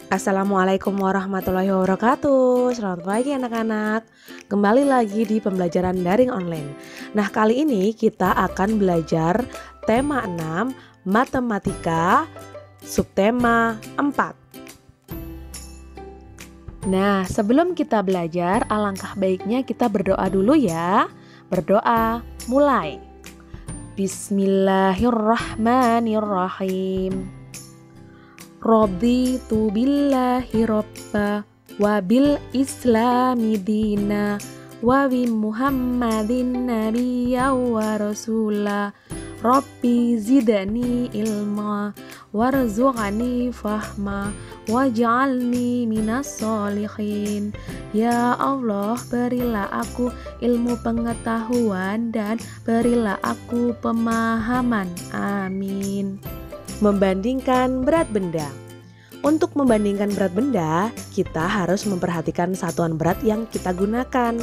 Assalamualaikum warahmatullahi wabarakatuh. Selamat pagi anak-anak. Kembali lagi di pembelajaran daring online. Nah, kali ini kita akan belajar tema 6 matematika subtema 4. Nah, sebelum kita belajar, alangkah baiknya kita berdoa dulu ya. Berdoa, mulai. Bismillahirrahmanirrahim. Raditu billahi robba wa bil islami dina wa bi muhammadin nabiyya wa rasula rabbi zidani ilma warzuqani fahma waj'alni minas solihin. Ya Allah, berilah aku ilmu pengetahuan dan berilah aku pemahaman. Amin. Membandingkan berat benda. Untuk membandingkan berat benda, kita harus memperhatikan satuan berat yang kita gunakan.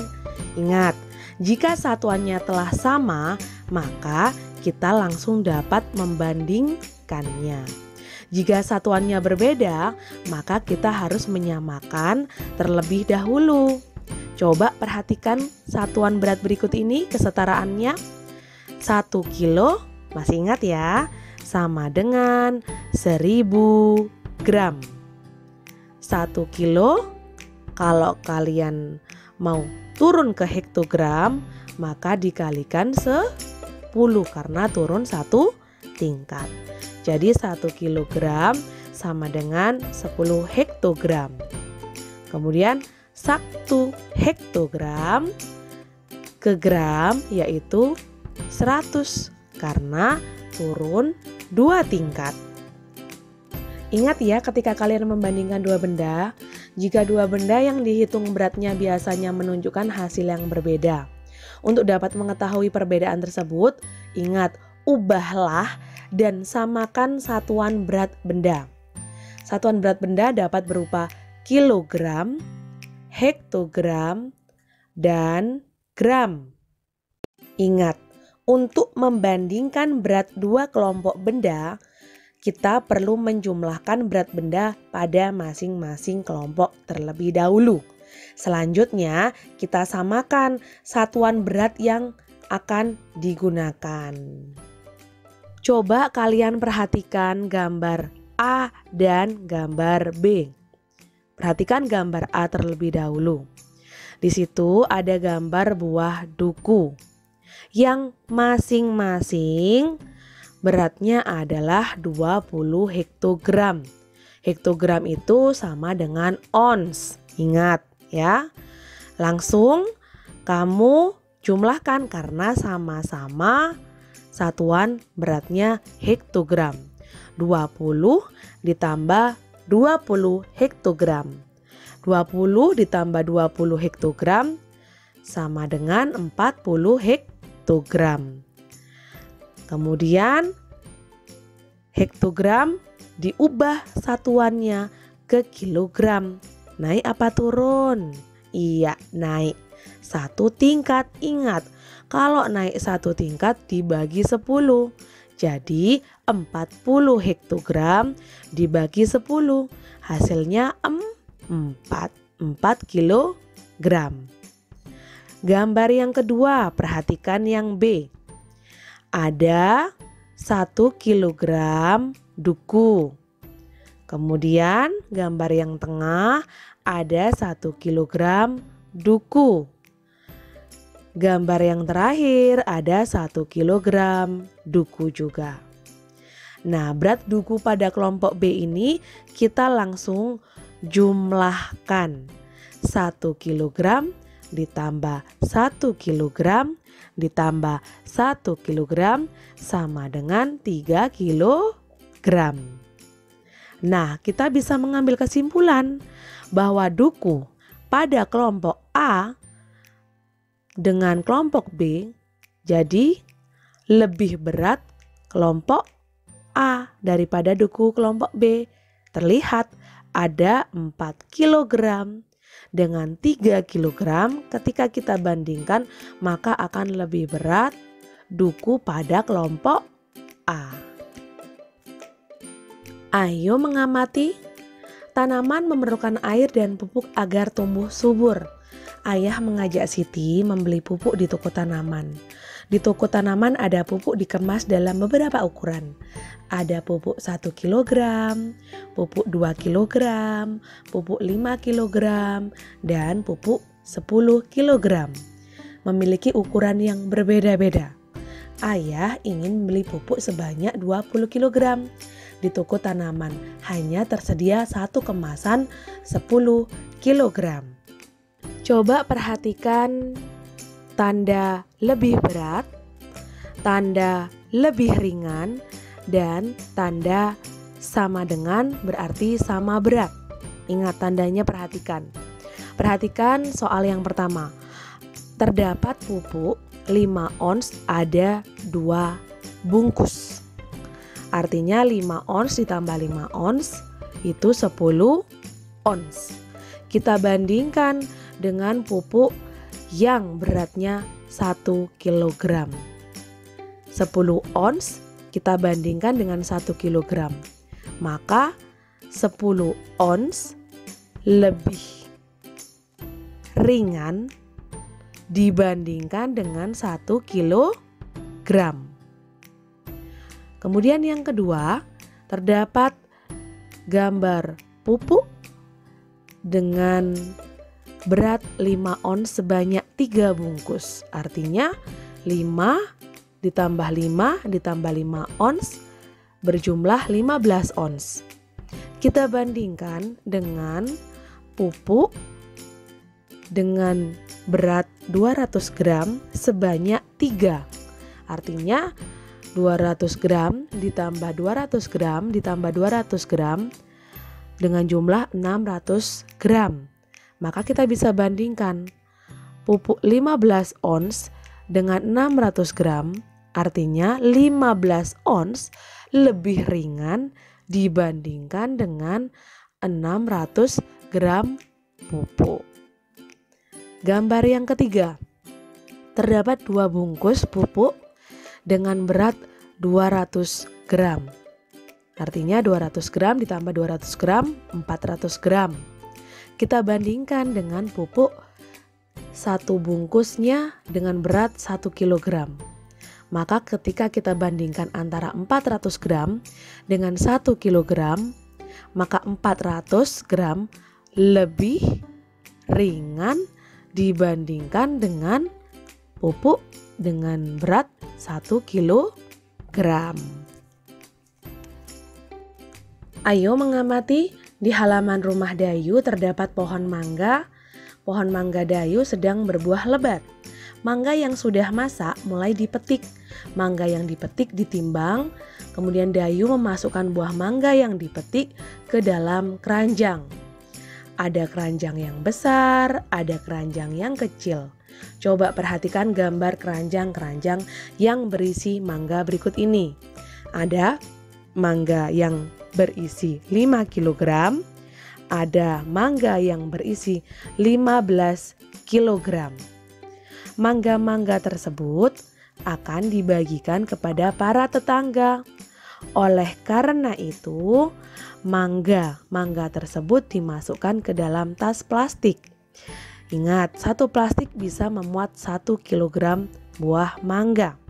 Ingat, jika satuannya telah sama, maka kita langsung dapat membandingkannya. Jika satuannya berbeda, maka kita harus menyamakan terlebih dahulu. Coba perhatikan satuan berat berikut ini kesetaraannya. 1 kilo, masih ingat ya? Sama dengan 1000 gram. 1 kilo, kalau kalian mau turun ke hektogram, maka dikalikan 10 karena turun 1 tingkat. Jadi 1 kilogram sama dengan 10 hektogram. Kemudian 1 hektogram ke gram yaitu 100 karena turun 2 tingkat. Ingat ya, ketika kalian membandingkan dua benda, jika dua benda yang dihitung beratnya biasanya menunjukkan hasil yang berbeda. Untuk dapat mengetahui perbedaan tersebut, ingat, ubahlah dan samakan satuan berat benda. Satuan berat benda dapat berupa kilogram, hektogram, dan gram. Ingat, untuk membandingkan berat dua kelompok benda, kita perlu menjumlahkan berat benda pada masing-masing kelompok terlebih dahulu. Selanjutnya, kita samakan satuan berat yang akan digunakan. Coba kalian perhatikan gambar A dan gambar B. Perhatikan gambar A terlebih dahulu. Di situ ada gambar buah duku yang masing-masing beratnya adalah 20 hektogram. Hektogram itu sama dengan ons. Ingat ya. Langsung kamu jumlahkan karena sama-sama satuan beratnya hektogram. 20 ditambah 20 hektogram. 20 ditambah 20 hektogram sama dengan 40 hektogram. Kemudian hektogram diubah satuannya ke kilogram. Naik apa turun? Iya, naik 1 tingkat. Ingat, kalau naik 1 tingkat dibagi 10. Jadi 40 hektogram dibagi 10. Hasilnya 4 kilogram. Gambar yang kedua, perhatikan yang B. Ada 1 kilogram duku. Kemudian gambar yang tengah ada 1 kilogram duku. Gambar yang terakhir ada 1 kilogram duku juga. Nah, berat duku pada kelompok B ini kita langsung jumlahkan. 1 kilogram ditambah 1 kilogram ditambah 1 kilogram sama dengan 3 kilogram. Nah, kita bisa mengambil kesimpulan bahwa duku pada kelompok A dengan kelompok B jadi lebih berat kelompok A daripada duku kelompok B. Terlihat ada 4 kilogram dengan 3 kilogram. Ketika kita bandingkan, maka akan lebih berat duku pada kelompok A. Ayo mengamati. Tanaman memerlukan air dan pupuk agar tumbuh subur. Ayah mengajak Siti membeli pupuk di toko tanaman. Di toko tanaman ada pupuk dikemas dalam beberapa ukuran. Ada pupuk 1 kg, pupuk 2 kg, pupuk 5 kg, dan pupuk 10 kg. Memiliki ukuran yang berbeda-beda. Ayah ingin membeli pupuk sebanyak 20 kg. Di toko tanaman hanya tersedia satu kemasan 10 kg. Coba perhatikan tanda lebih berat, tanda lebih ringan, dan tanda sama dengan berarti sama berat. Ingat tandanya, perhatikan. Perhatikan soal yang pertama. Terdapat pupuk 5 ons ada 2 bungkus. Artinya 5 ons ditambah 5 ons itu 10 ons. Kita bandingkan dengan pupuk yang beratnya 1 kg. 10 ons kita bandingkan dengan 1 kg. Maka 10 ons lebih ringan dibandingkan dengan 1 kg. Kemudian yang kedua, terdapat gambar pupuk dengan berat 5 ons sebanyak 3 bungkus. Artinya 5 ditambah 5 ditambah 5 ons berjumlah 15 ons. Kita bandingkan dengan pupuk dengan berat 200 gram sebanyak 3. Artinya 200 gram ditambah 200 gram ditambah 200 gram dengan jumlah 600 gram. Maka kita bisa bandingkan pupuk 15 ons dengan 600 gram, artinya 15 ons lebih ringan dibandingkan dengan 600 gram pupuk. Gambar yang ketiga, terdapat 2 bungkus pupuk dengan berat 200 gram. Artinya 200 gram ditambah 200 gram, 400 gram. Kita bandingkan dengan pupuk 1 bungkusnya dengan berat 1 kg. Maka ketika kita bandingkan antara 400 gram dengan 1 kg, maka 400 gram lebih ringan dibandingkan dengan pupuk dengan berat 1 kg. Ayo mengamati. Di halaman rumah Dayu terdapat pohon mangga. Pohon mangga Dayu sedang berbuah lebat. Mangga yang sudah masak mulai dipetik. Mangga yang dipetik ditimbang. Kemudian Dayu memasukkan buah mangga yang dipetik ke dalam keranjang. Ada keranjang yang besar, ada keranjang yang kecil. Coba perhatikan gambar keranjang-keranjang yang berisi mangga berikut ini. Ada mangga yang berisi 5 kg, ada mangga yang berisi 15 kg. Mangga-mangga tersebut akan dibagikan kepada para tetangga. Oleh karena itu, mangga tersebut dimasukkan ke dalam tas plastik. Ingat, satu plastik bisa memuat 1 kg buah mangga.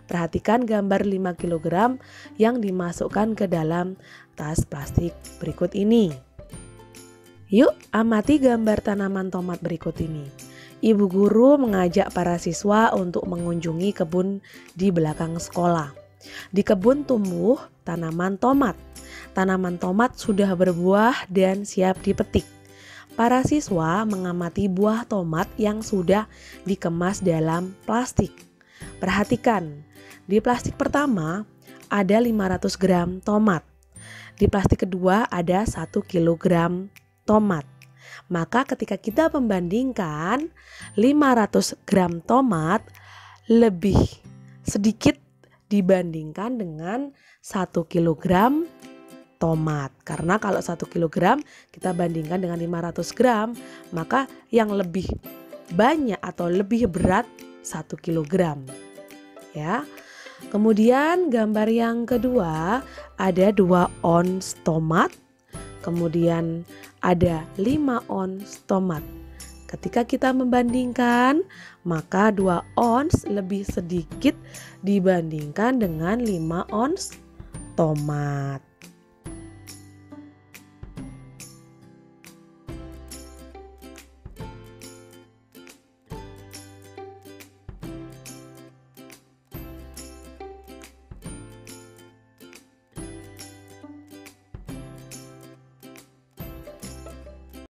Perhatikan gambar 5 kg yang dimasukkan ke dalam tas plastik berikut ini. Yuk amati gambar tanaman tomat berikut ini. Ibu guru mengajak para siswa untuk mengunjungi kebun di belakang sekolah. Di kebun tumbuh tanaman tomat. Tanaman tomat sudah berbuah dan siap dipetik. Para siswa mengamati buah tomat yang sudah dikemas dalam plastik. Perhatikan, di plastik pertama ada 500 gram tomat. Di plastik kedua ada 1 kg tomat. Maka ketika kita membandingkan 500 gram tomat lebih sedikit dibandingkan dengan 1 kg tomat. Karena kalau 1 kg kita bandingkan dengan 500 gram, maka yang lebih banyak atau lebih berat 1 kg. Ya. Kemudian gambar yang kedua ada 2 ons tomat, kemudian ada 5 ons tomat. Ketika kita membandingkan, maka 2 ons lebih sedikit dibandingkan dengan 5 ons tomat.